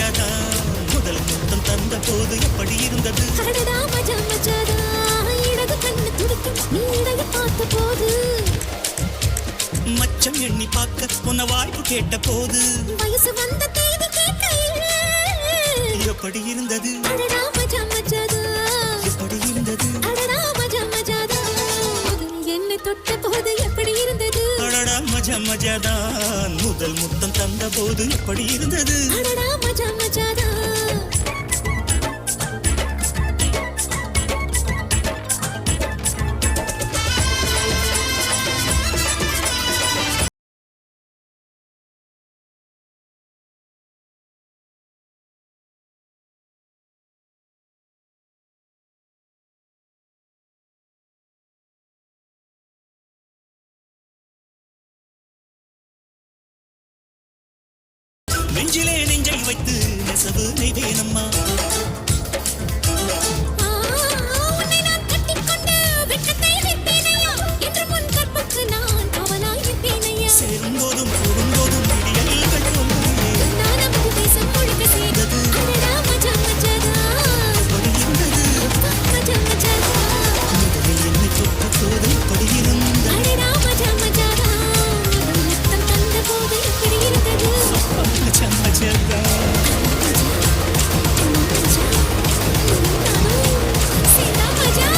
மஜாதா முதல் முத்தம் தந்த போது எப்படி இருந்தது அடடா மஜா மஜாதா இடது கண்ணு துடிக்கும் நீ இடைய பார்த்த போது மச்சம் எண்ணி பார்க்க உன்ன வாய்ப்பு கேட்ட போது வயசு வந்த தேதி கேட்கையில் எப்படி இருந்தது அடடா மஜா மஜாதா எப்படி இருந்தது அடடா மஜா மஜாதா என்னை தொட்ட போது எப்படி இருந்தது அடடா மஜா மஜாதான் முதல் முத்தம் தந்த போது எப்படி இருந்தது அடடா மஜா மஜாதா நெஞ்சிலே நெஞ்சை வைத்து நெசவு நெய்வேனம்மா உன்னை நான் கட்டிக்கொண்டு வெட்கத்தை வைப்பேனையா என்று முன் கற்புக்கு நான் காவலாய் நிற்பேனையா சேரும் போதும் கூடும்போதும் விடியல்கள் தோன்றியே நான் நமது தேசம் முழுக்க செய்தது அடடா மஜா மஜாதா எப்படி இருந்தது மஜா மஜாதா முதலில் என்னை தொட்ட போது எப்படி இருந்தது அடடா மஜா மஜாதா முத்தம் தந்த போது எப்படி இருந்தது மஜா மஜாதான் சீதா மஜா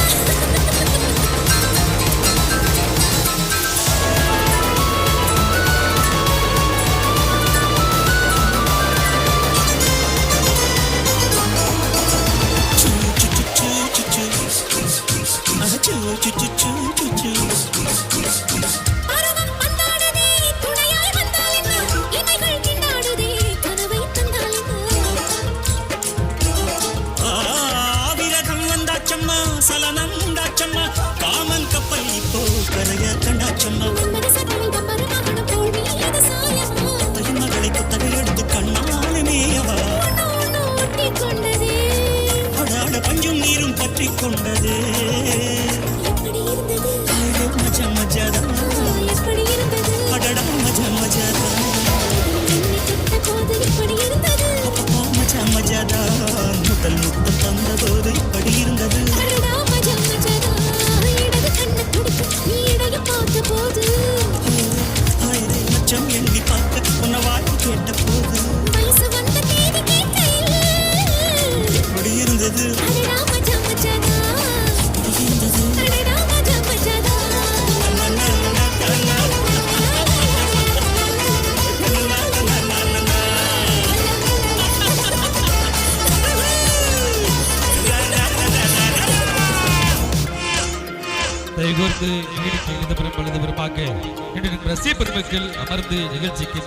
பருவம் பந்தாடுதே துணையாய் வந்தால் என்ன இமைகள் திண்டாடுதே கனவை தந்தால் விரகம் வந்தாச்சம்மா சலனம் உண்டாச்சம்மா காமன் கப்பல் இப்போ கரைய கண்டாச்சம்மா மகளை குத்தகை எடுத்து கண்ணாலே மேயவா அடாட பஞ்சும் நீரும் பற்றி கொண்டது மஜா மஜாதா அடடா மஜா மஜாதா அப்பப்பா மஜா மஜாதா முதல் முத்தம் தந்த போது இப்படி இருந்தது ஆயிரம் மச்சம் எண்ணி பார்க்க உன்ன வாய்ப்பு கேட்ட போது எப்படி இருந்தது கைகோர்த்து நிகழ்ச்சி இந்த பெரும்பாலும் பார்க்க ரசிக பெருமக்கள் அமர்ந்து நிகழ்ச்சிக்கு